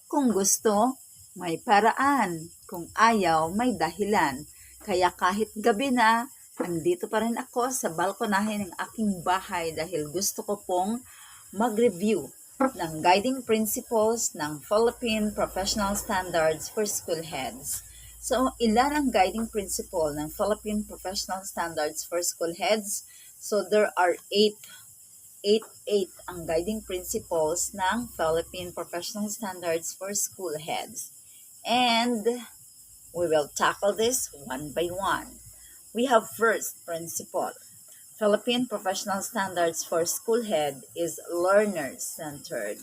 Kung gusto, may paraan. Kung ayaw, may dahilan. Kaya kahit gabi na, andito pa rin ako sa balkonahe ng aking bahay dahil gusto ko pong mag-review ng guiding principles ng Philippine Professional Standards for School Heads. So, ilan ang guiding principle ng Philippine Professional Standards for School Heads? So, there are 8 ang guiding principles ng Philippine Professional Standards for School Heads. And we will tackle this one by one. We have first principle. Philippine Professional Standards for School Head is learner-centered.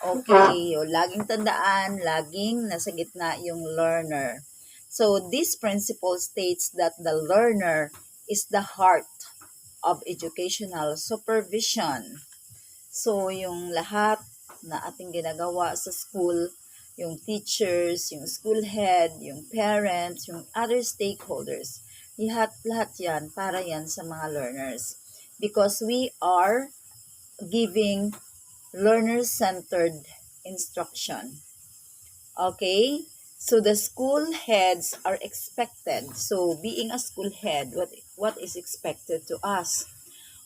Okay, laging tandaan, laging nasa gitna yung learner. So, this principle states that the learner is the heart of educational supervision. So, yung lahat na ating ginagawa sa school, yung teachers, yung school head, yung parents, yung other stakeholders, lahat yan, para yan sa mga learners. Because we are giving learner-centered instruction. Okay? So, the school heads are expected. So, being a school head, what is expected to us?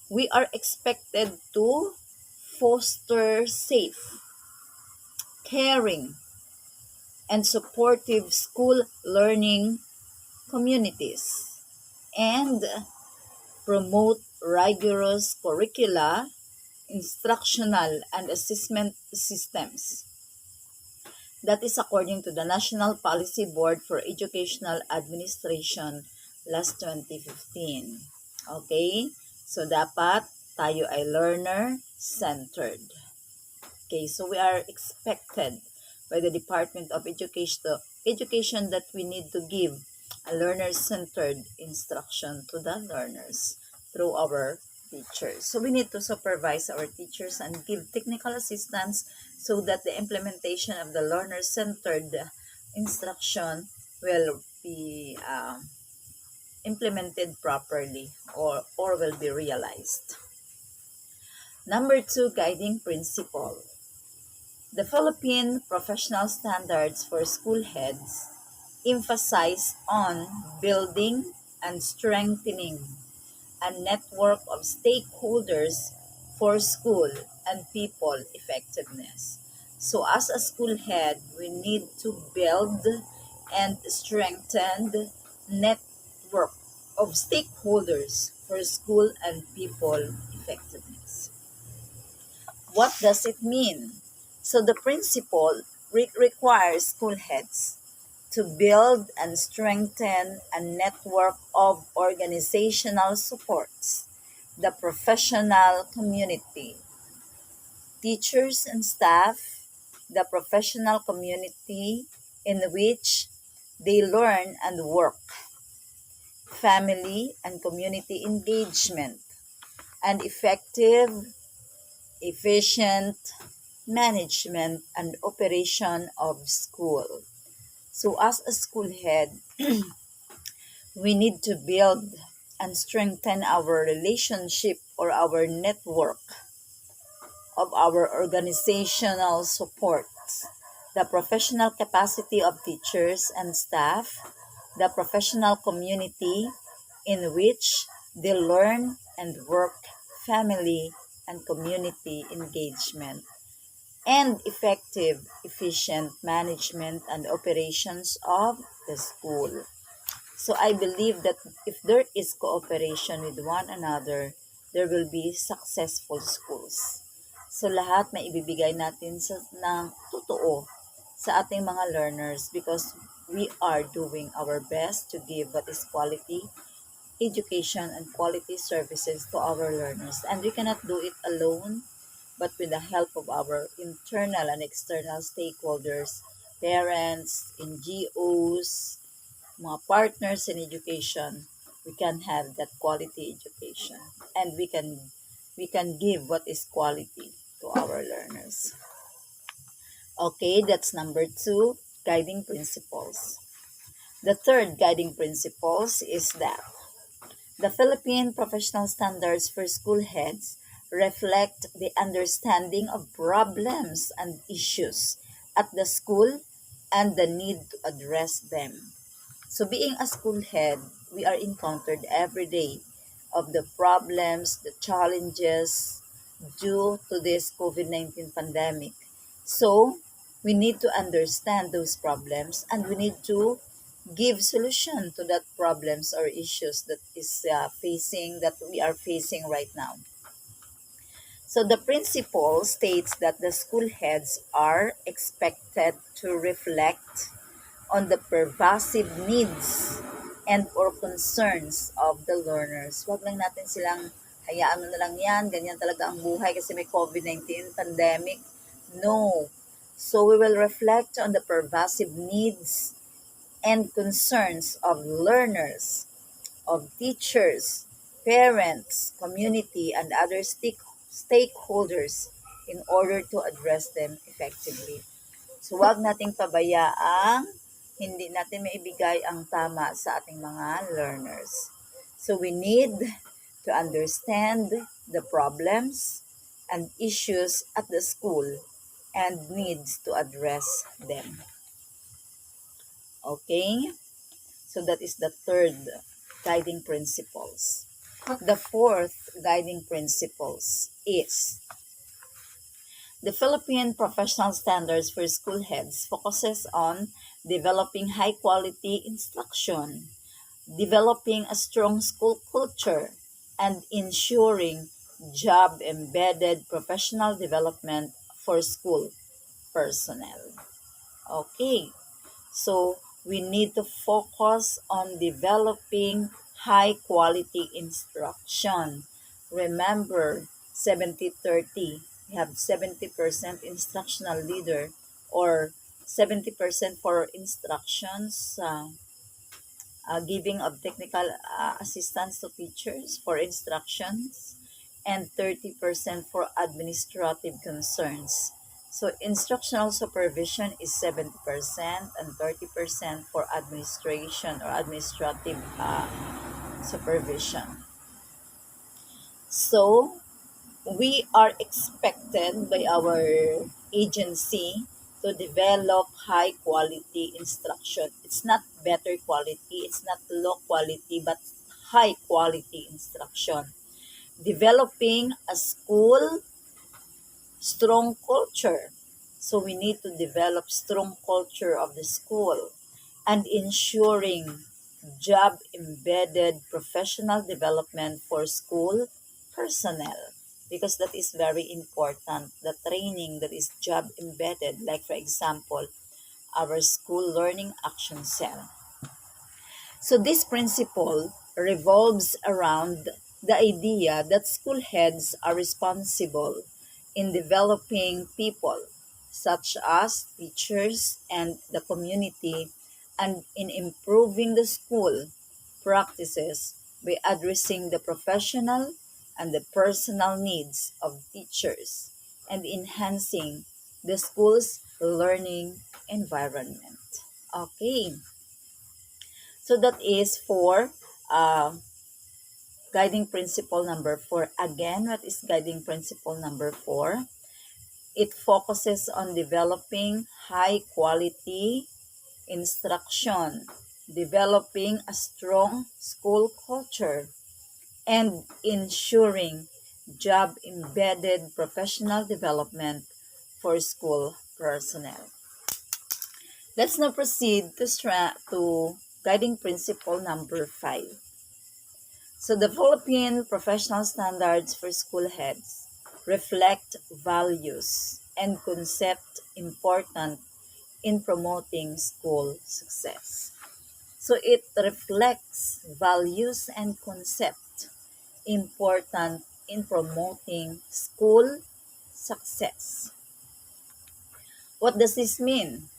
We are expected to foster safe, caring, and supportive school learning communities and promote rigorous curricula, instructional, and assessment systems. That is according to the National Policy Board for Educational Administration last 2015. Okay? So, dapat tayo ay learner-centered. Okay, so we are expected by the Department of Education that we need to give a learner-centered instruction to the learners through our teachers. So we need to supervise our teachers and give technical assistance so that the implementation of the learner-centered instruction will be implemented properly or will be realized. Number 2, guiding principle. The Philippine Professional Standards for School Heads emphasize on building and strengthening a network of stakeholders for school and people effectiveness. So as a school head, we need to build and strengthen network of stakeholders for school and people effectiveness. What does it mean? So the principle requires school heads to build and strengthen a network of organizational supports, the professional community, teachers and staff, the professional community in which they learn and work, family and community engagement, and effective, efficient management and operation of school. So as a school head, we need to build and strengthen our relationship or our network of our organizational support, the professional capacity of teachers and staff, the professional community in which they learn and work, family and community engagement, and effective, efficient management and operations of the school. So I believe that if there is cooperation with one another, there will be successful schools. So lahat may ibibigay natin ng totoo sa ating mga learners because we are doing our best to give what is quality education and quality services to our learners. And we cannot do it alone, but with the help of our internal and external stakeholders, parents, NGOs, mga partners in education, we can have that quality education and we can give what is quality to our learners. Okay, that's number 2, guiding principles. The third guiding principles is that the Philippine Professional Standards for School Heads reflect the understanding of problems and issues at the school and the need to address them. So being a school head, we are encountered every day of the problems, the challenges due to this COVID-19 pandemic. So we need to understand those problems and we need to give solution to that problems or issues that is that we are facing right now. So the principle states that the school heads are expected to reflect on the pervasive needs and or concerns of the learners. Huwag lang natin silang hayaan mo na lang yan, ganyan talaga ang buhay kasi may COVID-19 pandemic. No. So we will reflect on the pervasive needs and concerns of learners, of teachers, parents, community, and other stakeholders in order to address them effectively. So wag nating pabayaang hindi natin maibigay ang tama sa ating mga learners. So we need to understand the problems and issues at the school and needs to address them. Okay? So that is the third guiding principles. The fourth guiding principles is the Philippine Professional Standards for School Heads focuses on developing high-quality instruction, developing a strong school culture, and ensuring job-embedded professional development for school personnel. Okay, so we need to focus on developing high-quality instruction. Remember, 70-30. We have 70% instructional leader or 70% for instructions, giving of technical assistance to teachers for instructions, and 30% for administrative concerns. So instructional supervision is 70% and 30% for administration or administrative supervision. So we are expected by our agency to develop high quality instruction. It's not better quality, it's not low quality, but high quality instruction. Developing a school strong culture. So we need to develop strong culture of the school and ensuring job embedded professional development for school personnel because that is very important. The training that is job embedded, like for example, our school learning action cell. So this principle revolves around the idea that school heads are responsible in developing people, such as teachers and the community, and in improving the school practices by addressing the professional and the personal needs of teachers and enhancing the school's learning environment. Okay. So that is for guiding principle number 4. Again, what is guiding principle number 4? It focuses on developing high quality instruction, developing a strong school culture, and ensuring job embedded professional development for school personnel. Let's now proceed to guiding principle number 5. So the Philippine Professional Standards for School Heads reflect values and concept important in promoting school success. So it reflects values and concept important in promoting school success. What does this mean?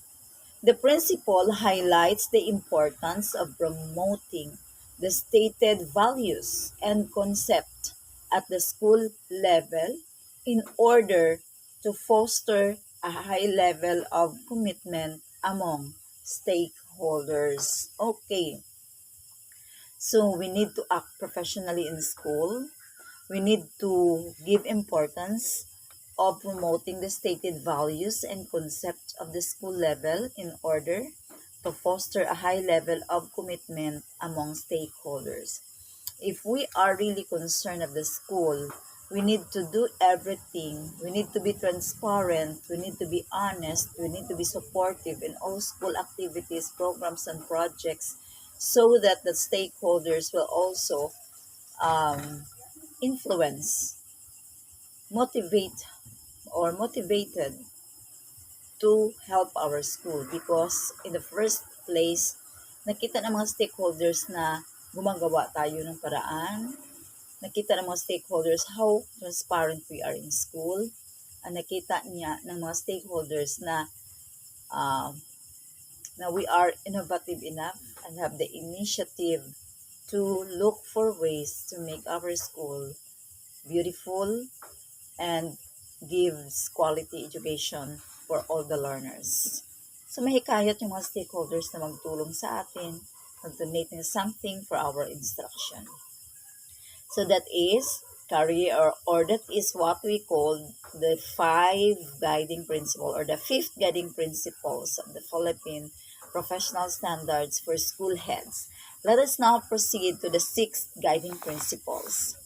The principle highlights the importance of promoting the stated values and concept at the school level in order to foster a high level of commitment among stakeholders. Okay, so we need to act professionally in school. We need to give importance of promoting the stated values and concepts of the school level in order to foster a high level of commitment among stakeholders. If we are really concerned of the school, we need to do everything. We need to be transparent. We need to be honest. We need to be supportive in all school activities, programs, and projects so that the stakeholders will also um, influence, motivate, or motivated to help our school because in the first place, nakita ng mga stakeholders na gumagawa tayo ng paraan. Nakita ng mga stakeholders how transparent we are in school. Nakita niya ng mga stakeholders uh, na we are innovative enough and have the initiative to look for ways to make our school beautiful and gives quality education for all the learners. So mahikayat yung mga stakeholders na magtulong sa atin, mag-donate ng something for our instruction. So that is career or that is what we call the 5 guiding principle or the 5th guiding principles of the Philippine professional standards for school heads. Let us now proceed to the 6th guiding principles.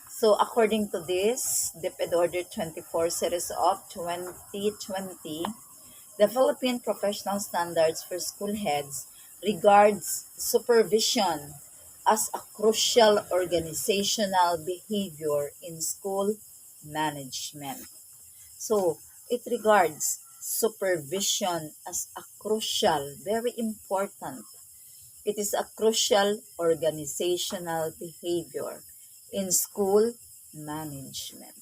So according to this, DepEd Order 24 Series of 2020, the Philippine Professional Standards for School Heads regards supervision as a crucial organizational behavior in school management. So, it regards supervision as a crucial, very important. It is a crucial organizational behavior in school management.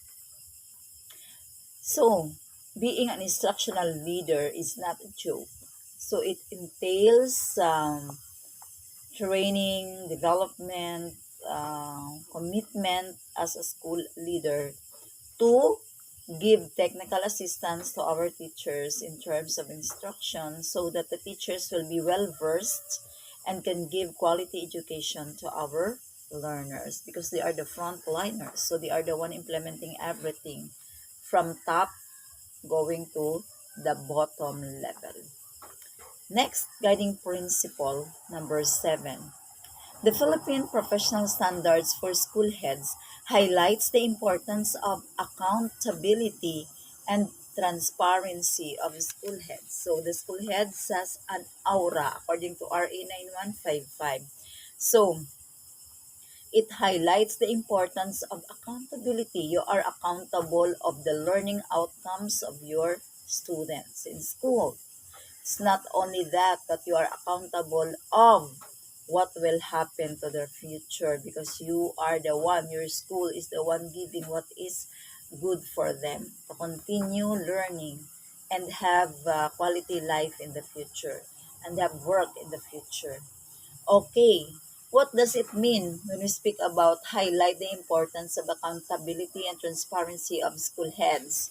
So, being an instructional leader is not a joke. So, it entails training, development, commitment as a school leader to give technical assistance to our teachers in terms of instruction so that the teachers will be well versed and can give quality education to our learners because they are the frontliners. So they are the one implementing everything from top going to the bottom level. Next guiding principle, number 7. The Philippine Professional Standards for School Heads highlights the importance of accountability and transparency of school heads. So the school head has an aura according to RA 9155. So it highlights the importance of accountability. You are accountable of the learning outcomes of your students in school. It's not only that, but you are accountable of what will happen to their future because you are the one, your school is the one giving what is good for them to continue learning and have quality life in the future and have work in the future. Okay, what does it mean when we speak about highlight the importance of accountability and transparency of school heads?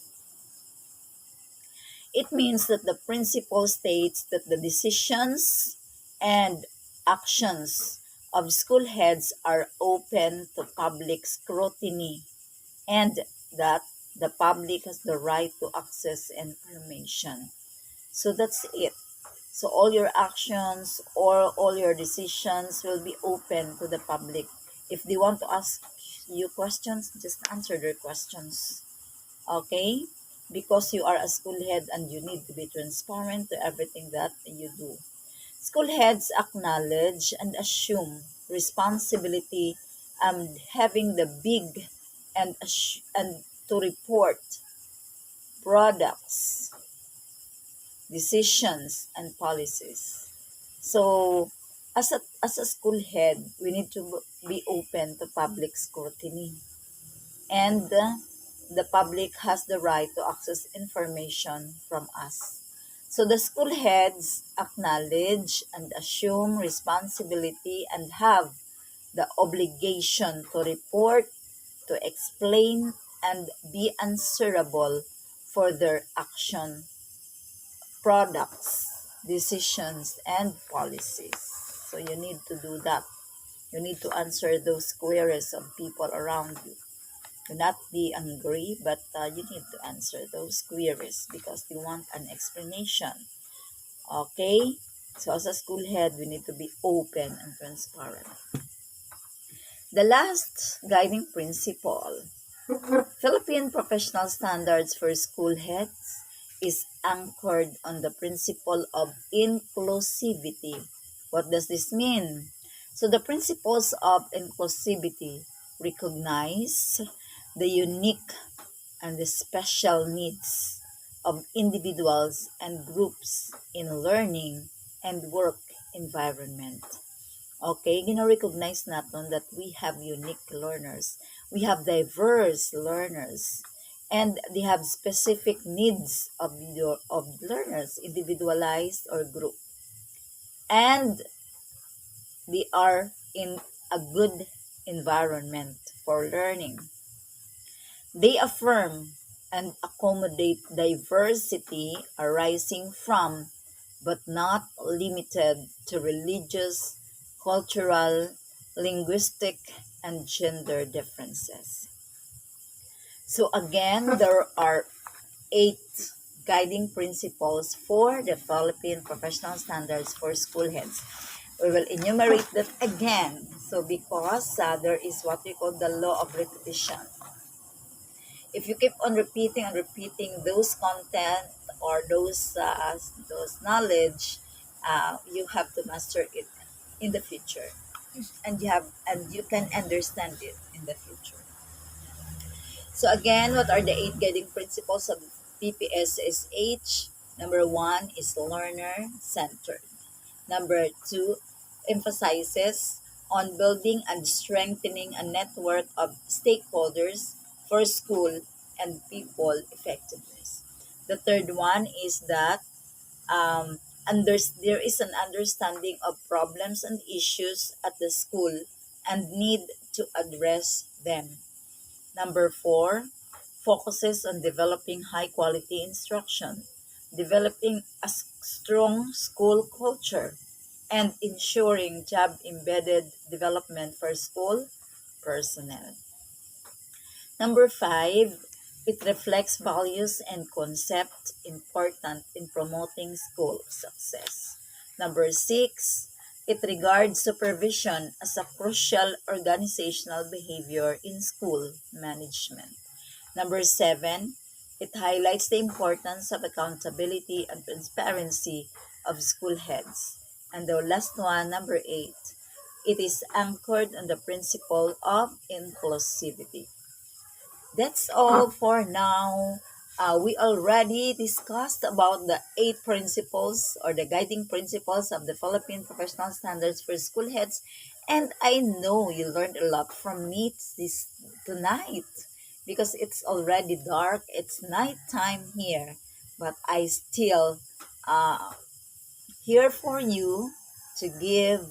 It means that the principle states that the decisions and actions of school heads are open to public scrutiny and that the public has the right to access information. So that's it. So all your actions or all your decisions will be open to the public. If they want to ask you questions, just answer their questions. Okay? Because you are a school head and you need to be transparent to everything that you do. School heads acknowledge and assume responsibility having the big and to report products, decisions, and policies. So, as a school head, we need to be open to public scrutiny. And the public has the right to access information from us. So the school heads acknowledge and assume responsibility and have the obligation to report, to explain, and be answerable for their action, products, decisions, and policies. So you need to do that. You need to answer those queries of people around you. Do not be angry, but you need to answer those queries because they want an explanation. Okay? So as a school head, we need to be open and transparent. The last guiding principle, Philippine professional standards for school heads, is anchored on the principle of inclusivity. What does this mean? So the principles of inclusivity recognize the unique and the special needs of individuals and groups in learning and work environment. Okay, gina-recognize natin that we have unique learners. We have diverse learners. And they have specific needs of learners, individualized or group. And they are in a good environment for learning. They affirm and accommodate diversity arising from, but not limited to, religious, cultural, linguistic, and gender differences. So again, there are 8 guiding principles for the Philippine Professional Standards for School Heads. We will enumerate that again. So because there is what we call the law of repetition. If you keep on repeating and repeating those content or those knowledge, you have to master it in the future, and you can understand it in the future. So again, what are the 8 guiding principles of PPSSH? Number 1 is learner centered. Number 2 emphasizes on building and strengthening a network of stakeholders for school and people effectiveness. The third one is that there is an understanding of problems and issues at the school and need to address them. Number 4 focuses on developing high quality instruction, developing a strong school culture, and ensuring job embedded development for school personnel. Number 5, it reflects values and concepts important in promoting school success. Number 6, it regards supervision as a crucial organizational behavior in school management. Number 7, it highlights the importance of accountability and transparency of school heads. And the last one, number 8, it is anchored on the principle of inclusivity. That's all for now. We already discussed about the 8 principles or the guiding principles of the Philippine Professional Standards for School Heads. And I know you learned a lot from me tonight because it's already dark. It's nighttime here. But I still here for you to give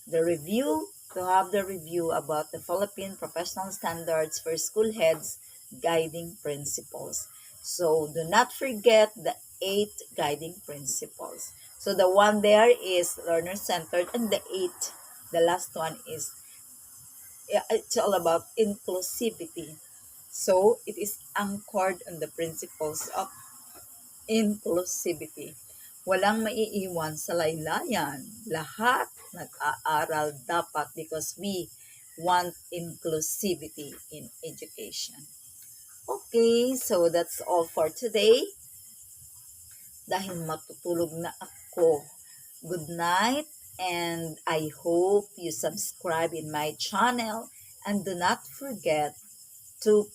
the review, to have the review about the Philippine Professional Standards for School Heads guiding principles. So do not forget the 8 guiding principles. So the one there is learner-centered, and the last one is, it's all about inclusivity. So it is anchored on the principles of inclusivity. Walang maiiwan sa laylayan. Lahat nag-aaral dapat because we want inclusivity in education. Okay, so that's all for today. Dahil matutulog na ako. Good night, and I hope you subscribe in my channel, and do not forget to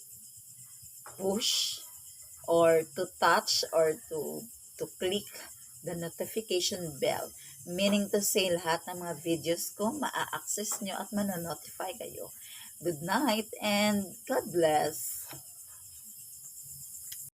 push or to touch or to click the notification bell. Meaning to say, lahat ng mga videos ko, maa-access nyo at manonotify kayo. Good night and God bless.